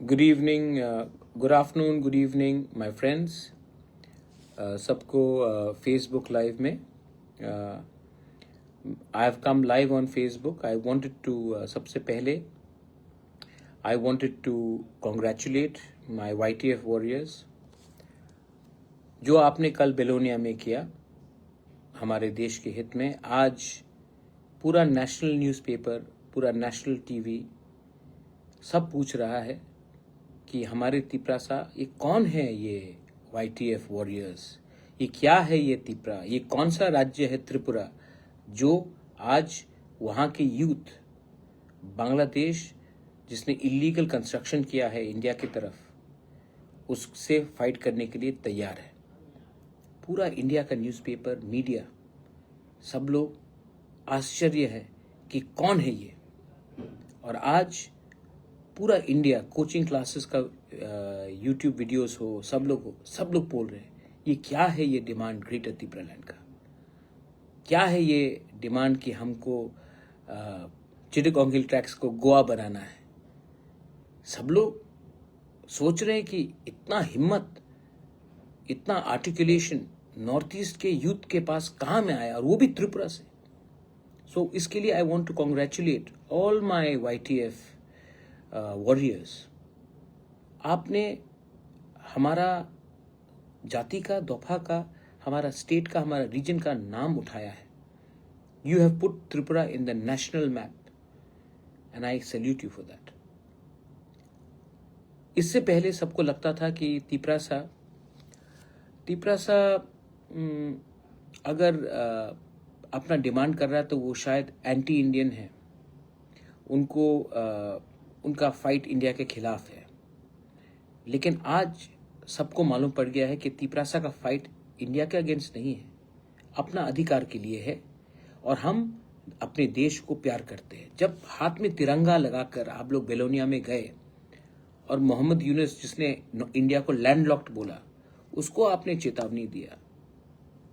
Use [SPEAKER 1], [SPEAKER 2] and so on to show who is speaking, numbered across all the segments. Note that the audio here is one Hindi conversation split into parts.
[SPEAKER 1] Good evening, good afternoon, good evening my friends. सबको फेसबुक लाइव में I have come live on Facebook. I wanted to सबसे पहले I wanted to congratulate my YTF warriors. जो आपने कल बेलोनिया में किया हमारे देश के हित में, आज पूरा नेशनल न्यूज़पेपर, पूरा नेशनल टीवी सब पूछ रहा है कि हमारे तिपरासा ये कौन है, ये वाईटीएफ वॉरियर्स, ये क्या है, ये तिपरा, ये कौन सा राज्य है त्रिपुरा जो आज वहाँ के यूथ, बांग्लादेश जिसने इलीगल कंस्ट्रक्शन किया है इंडिया की तरफ, उससे फाइट करने के लिए तैयार है। पूरा इंडिया का न्यूज़पेपर, मीडिया, सब लोग आश्चर्य है कि कौन है ये। और आज पूरा इंडिया, कोचिंग क्लासेस का यूट्यूब वीडियोस हो, सब लोग बोल रहे हैं ये क्या है, ये डिमांड ग्रेटर त्रिपुरा लैंड का क्या है, ये डिमांड कि हमको चिटागोंग हिल ट्रैक्स को गोवा बनाना है। सब लोग सोच रहे हैं कि इतना हिम्मत, इतना आर्टिकुलेशन नॉर्थ ईस्ट के यूथ के पास कहाँ में आया, और वो भी त्रिपुरा से। सो इसके लिए I want to congratulate all my YTF warriors. आपने हमारा जाति का, दोफा का, हमारा स्टेट का, हमारा रीजन का नाम उठाया है। You have put Tripura in the national map and I salute you for that. इससे पहले सबको लगता था कि तिपरासा अगर अपना डिमांड कर रहा है तो वो शायद एंटी इंडियन है, उनका फाइट इंडिया के खिलाफ है। लेकिन आज सबको मालूम पड़ गया है कि तिपरासा का फाइट इंडिया के अगेंस्ट नहीं है, अपना अधिकार के लिए है। और हम अपने देश को प्यार करते हैं। जब हाथ में तिरंगा लगाकर आप लोग बेलोनिया में गए और मोहम्मद यूनुस जिसने इंडिया को लैंडलॉक्ड बोला, उसको आपने चेतावनी दिया,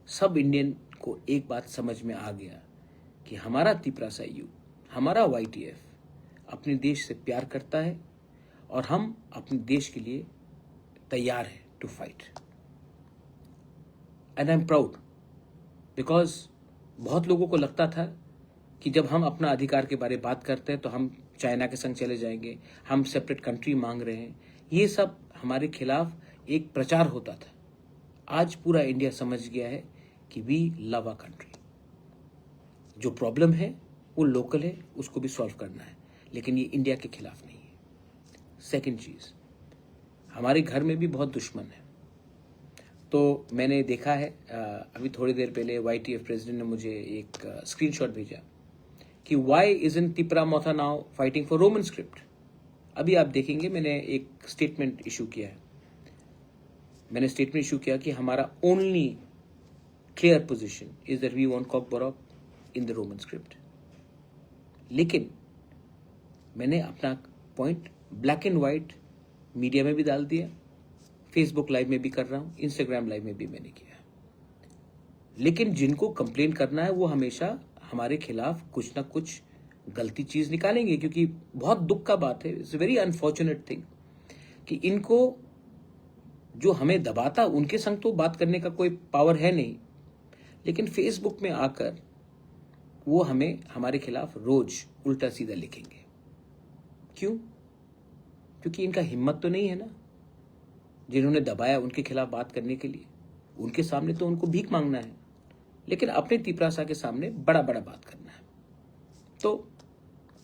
[SPEAKER 1] सब इंडियन को एक बात समझ में आ गया कि हमारा तिपरासा यूथ, हमारा वाईटीएफ अपने देश से प्यार करता है और हम अपने देश के लिए तैयार है to fight. And I am proud because बहुत लोगों को लगता था कि जब हम अपना अधिकार के बारे में बात करते हैं तो हम चाइना के संग चले जाएंगे, हम सेपरेट कंट्री मांग रहे हैं, ये सब हमारे खिलाफ एक प्रचार होता था। आज पूरा इंडिया समझ गया है कि वी लव अ कंट्री। जो प्रॉब्लम है वो लोकल है, उसको भी सॉल्व करना है, लेकिन ये इंडिया के खिलाफ नहीं है। सेकंड चीज, हमारे घर में भी बहुत दुश्मन है। तो मैंने देखा है अभी थोड़ी देर पहले वाईटीएफ प्रेसिडेंट ने मुझे एक स्क्रीनशॉट भेजा कि why isn't Tripura Motha now fighting for Roman script. अभी आप देखेंगे मैंने एक स्टेटमेंट इशू किया है। मैंने स्टेटमेंट इशू किया कि हमारा only clear position is that we want Kokborok in the Roman script. लेकिन मैंने अपना point black and white media में भी डाल दिया, फेसबुक लाइव में भी कर रहा हूं, इंस्टाग्राम लाइव में भी मैंने किया। लेकिन जिनको कंप्लेन करना है वो हमेशा हमारे खिलाफ कुछ ना कुछ गलती चीज निकालेंगे, क्योंकि बहुत दुख का बात है, इट्स वेरी अनफॉर्चुनेट थिंग कि इनको जो हमें दबाता, उनके संग तो बात करने का कोई पावर है नहीं, लेकिन फेसबुक में आकर वो हमें, हमारे खिलाफ रोज उल्टा सीधा लिखेंगे। क्यों? क्योंकि इनका हिम्मत तो नहीं है ना, जिन्होंने दबाया उनके खिलाफ बात करने के लिए। उनके सामने तो उनको भीख मांगना है, लेकिन अपने तिपरासा के सामने बड़ा बड़ा बात करना है। तो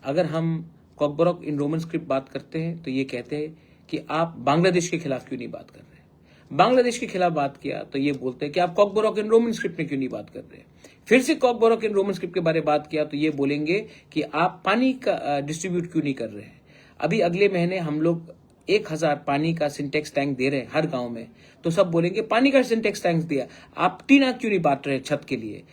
[SPEAKER 1] अगर हम कॉकबोरॉक इन रोमन स्क्रिप्ट बात करते हैं तो ये कहते हैं कि आप बांग्लादेश के खिलाफ क्यों नहीं बात कर रहे। बांग्लादेश के खिलाफ बात किया तो ये बोलते हैं कि आप कॉकबोरॉक इन रोमन स्क्रिप्ट में क्यों नहीं बात कर रहे। फिर से कॉकबोरॉक इन रोमन स्क्रिप्ट के बारे में बात किया तो ये बोलेंगे कि आप पानी का डिस्ट्रीब्यूट क्यों नहीं कर रहे हैं। अभी अगले महीने हम लोग 1000 पानी का सिंटेक्स टैंक दे रहे हैं हर गांव में, तो सब बोलेंगे पानी का सिंटेक्स टैंक दिया, आप टीना क्यों नहीं बांट रहे छत के लिए।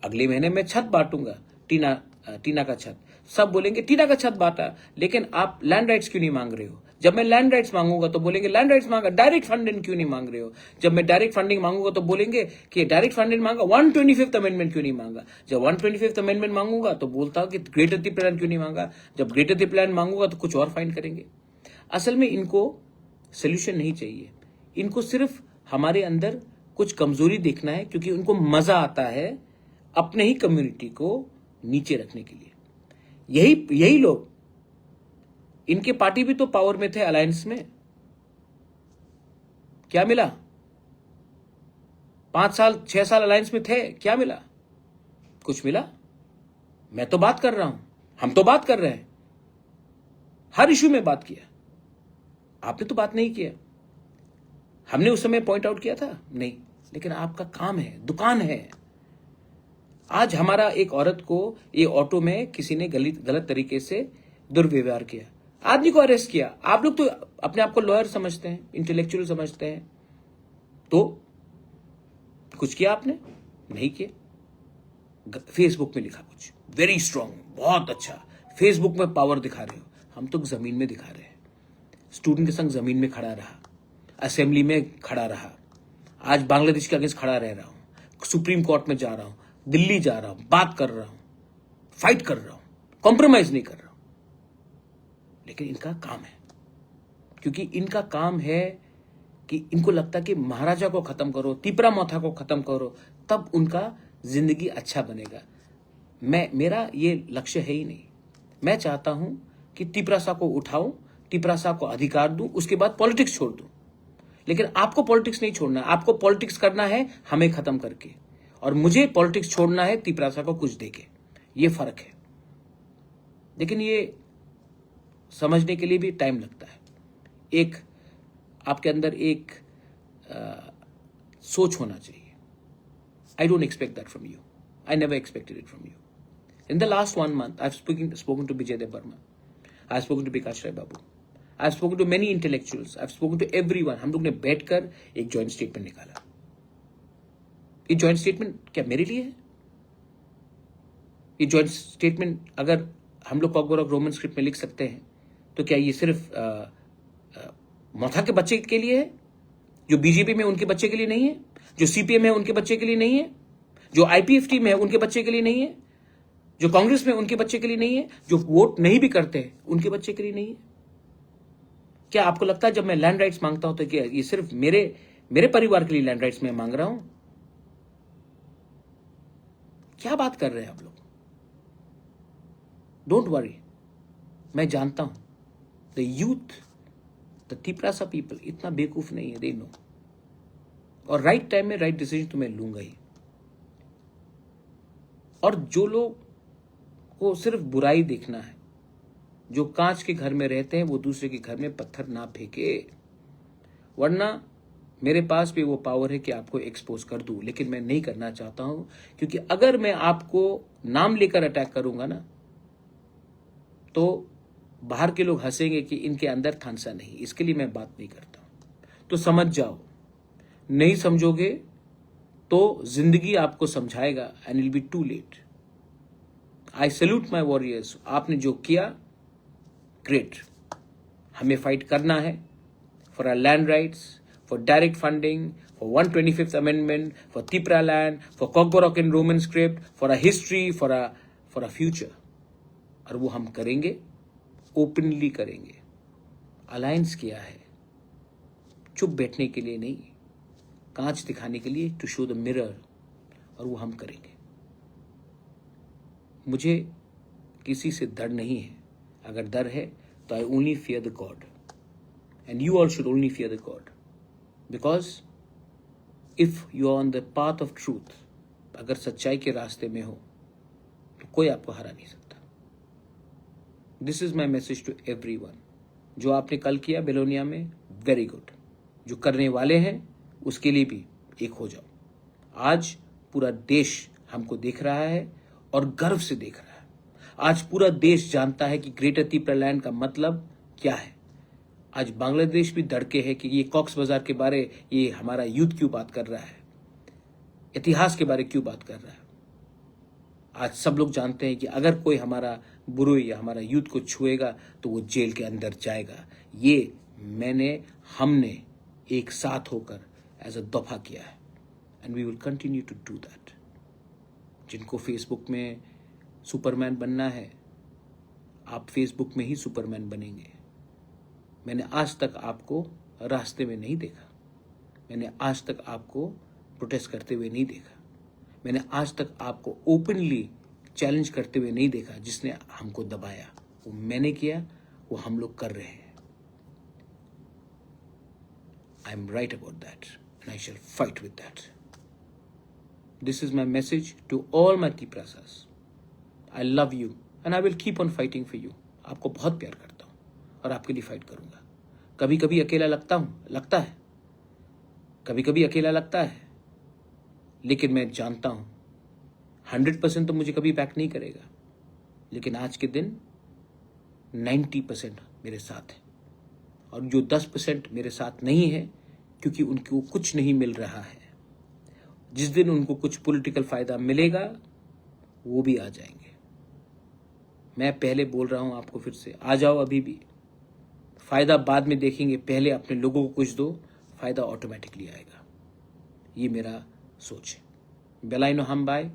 [SPEAKER 1] अगले महीने मैं छत बांटूंगा, टीना का छत। सब बोलेंगे टीना का छत बांटा, लेकिन आप लैंड राइट्स क्यों नहीं मांग रहे हो। जब मैं लैंड राइट्स मांगूंगा तो बोलेंगे लैंड राइट्स मांगा, डायरेक्ट फंडिंग क्यों नहीं मांग रहे हो। जब मैं डायरेक्ट फंडिंग मांगूंगा तो बोलेंगे कि डायरेक्ट फंडिंग मांगा, 125th अमेंडमेंट क्यों नहीं मांगा। जब 125th अमेंडमेंट मांगूंगा तो बोलता हूं कि ग्रेटर त्रिपुरा लैंड क्यों नहीं मांगा। जब ग्रेटर त्रिपुरा लैंड मांगूंगा तो कुछ और फाइंड करेंगे। असल में इनको सोल्यूशन नहीं चाहिए, इनको सिर्फ हमारे अंदर कुछ कमजोरी देखना है, क्योंकि उनको मजा आता है अपने ही कम्युनिटी को नीचे रखने के लिए। यही लोग, इनके पार्टी भी तो पावर में थे अलायंस में, क्या मिला? 5 साल 6 साल अलायंस में थे, क्या मिला? कुछ मिला? मैं तो बात कर रहा हूं, हम तो बात कर रहे हैं, हर इशू में बात किया, आपने तो बात नहीं किया। हमने उस समय पॉइंट आउट किया था? नहीं। लेकिन आपका काम है, दुकान है। आज हमारा एक औरत को ये ऑटो में किसी ने गलत तरीके से दुर्व्यवहार किया, आदमी को अरेस्ट किया। आप लोग तो अपने आप को लॉयर समझते हैं, इंटेलेक्चुअल समझते हैं, तो कुछ किया आपने? नहीं किया। फेसबुक में लिखा कुछ वेरी स्ट्रांग, बहुत अच्छा, फेसबुक में पावर दिखा रहे हो। हम तो जमीन में दिखा रहे हैं। स्टूडेंट के संग जमीन में खड़ा रहा, असेंबली में खड़ा रहा, आज बांग्लादेश के अगेंस्ट खड़ा रह रहा हूं, सुप्रीम कोर्ट में जा रहा हूं, दिल्ली जा रहा हूं, बात कर रहा हूं, फाइट कर रहा हूं, कॉम्प्रोमाइज नहीं कर रहा हूं। लेकिन इनका काम है, क्योंकि इनका काम है कि इनको लगता कि महाराजा को खत्म करो, तिपरा मोथा को खत्म करो, तब उनका जिंदगी अच्छा बनेगा। मेरा ये लक्ष्य है ही नहीं। मैं चाहता हूं कि तिपरासा को उठाऊं, तिपरासा को अधिकार दूं, उसके बाद पॉलिटिक्स छोड़ दूं। लेकिन आपको पॉलिटिक्स नहीं छोड़ना, आपको पॉलिटिक्स करना है हमें खत्म करके, और मुझे पॉलिटिक्स छोड़ना है तिपरासा को कुछ देके। ये फर्क है। लेकिन ये समझने के लिए भी टाइम लगता है। एक आपके अंदर एक सोच होना चाहिए। I don't expect that from you, I never expected it from you. In the last 1 month I have spoken to Vijay Debbarma, I have spoken to Vikas Rai Babu, I have spoken to many intellectuals, I have spoken to everyone. हम लोग ने बैठकर एक जॉइंट स्टेटमेंट निकाला। ये जॉइंट स्टेटमेंट क्या मेरे लिए है? ये जॉइंट स्टेटमेंट अगर हम लोग कॉकबोरॉक रोमन स्क्रिप्ट में लिख सकते हैं, तो क्या ये सिर्फ मोथा के बच्चे के लिए है? जो बीजेपी में उनके बच्चे के लिए नहीं है? जो सीपीएम है उनके बच्चे के लिए नहीं है? जो आईपीएफटी में है उनके बच्चे के लिए नहीं है? जो कांग्रेस में उनके बच्चे के लिए नहीं है? जो वोट नहीं भी करते हैं उनके बच्चे के लिए नहीं है? क्या आपको लगता है जब मैं लैंड राइट्स मांगता हूं तो क्या ये सिर्फ मेरे परिवार के लिए लैंड राइट्स में मांग रहा हूं? क्या बात कर रहे हैं आप लोग? डोंट वरी, मैं जानता हूं the youth, the Tiprasa people इतना बेवकूफ नहीं है, दे नो। और राइट टाइम में राइट डिसीजन तो मैं लूंगा ही। और जो लोग को सिर्फ बुराई देखना है, जो कांच के घर में रहते हैं, वो दूसरे के घर में पत्थर ना फेंके, वरना मेरे पास भी वो पावर है कि आपको एक्सपोज कर दूं। लेकिन मैं नहीं करना चाहता हूं, क्योंकि अगर मैं आपको नाम लेकर अटैक करूंगा ना, तो बाहर के लोग हंसेंगे कि इनके अंदर थानसा नहीं। इसके लिए मैं बात नहीं करता हूं। तो समझ जाओ, नहीं समझोगे तो जिंदगी आपको समझाएगा, and it will be too late. I salute my warriors. आपने जो किया, ग्रेट। हमें फाइट करना है for our land rights, for direct funding, for 125th amendment, for Tipra land, for Kokborok in Roman script, for a history, for a future. और वो हम करेंगे, ओपनली करेंगे। अलायंस किया है चुप बैठने के लिए नहीं, कांच दिखाने के लिए, टू शो द मिरर, और वो हम करेंगे। मुझे किसी से डर नहीं है। अगर डर है तो I only fear the God, and you all should only fear the God, because if you are on the path of truth, अगर सच्चाई के रास्ते में हो तो कोई आपको हरा नहीं सकता। This is my message to everyone. जो आपने कल किया बेलोनिया में, वेरी गुड। जो करने वाले हैं उसके लिए भी एक हो जाओ। आज पूरा देश हमको देख रहा है और गर्व से देख रहा है। आज पूरा देश जानता है कि ग्रेटर तिपरा लैंड का मतलब क्या है। आज बांग्लादेश भी डरके है कि ये कॉक्स बाजार के बारे ये हमारा यूथ क्यों बात कर रहा है, इतिहास के बारे क्यों बात कर रहा है। आज सब लोग जानते हैं कि अगर कोई हमारा बुरोई या हमारा यूथ को छुएगा तो वो जेल के अंदर जाएगा। ये हमने एक साथ होकर एज अ दफा किया है, and we will continue to do that. जिनको फेसबुक में सुपरमैन बनना है, आप फेसबुक में ही सुपरमैन बनेंगे। मैंने आज तक आपको रास्ते में नहीं देखा, मैंने आज तक आपको प्रोटेस्ट करते हुए नहीं देखा, मैंने आज तक आपको ओपनली चैलेंज करते हुए नहीं देखा। जिसने हमको दबाया वो मैंने किया, वो हम लोग कर रहे हैं। I am right about that and I shall fight with that. This is my message to all my Tiprasas. I love you and I will keep on fighting for you. आपको बहुत प्यार करता हूँ और आपके लिए फाइट करूंगा। कभी कभी अकेला लगता है, कभी कभी अकेला लगता है, लेकिन मैं जानता हूं 100% तो मुझे कभी बैक नहीं करेगा, लेकिन आज के दिन 90% मेरे साथ है। और जो 10% मेरे साथ नहीं है, क्योंकि उनको कुछ नहीं मिल रहा है, जिस दिन उनको कुछ पॉलिटिकल फायदा मिलेगा वो भी आ जाएंगे। मैं पहले बोल रहा हूं आपको फिर से, आ जाओ अभी भी, फायदा बाद में देखेंगे, पहले अपने लोगों को कुछ दो, फायदा ऑटोमेटिकली आएगा। ये मेरा सोच है। बेलाइनो हमबाई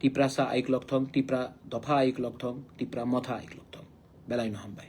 [SPEAKER 1] टिप्रासा आइक लॉकथोंग, टिप्रा दफा आइक लॉकथोंग, टिप्रा मथा आइक लॉकथोंग, बेलाइनो हमबाई।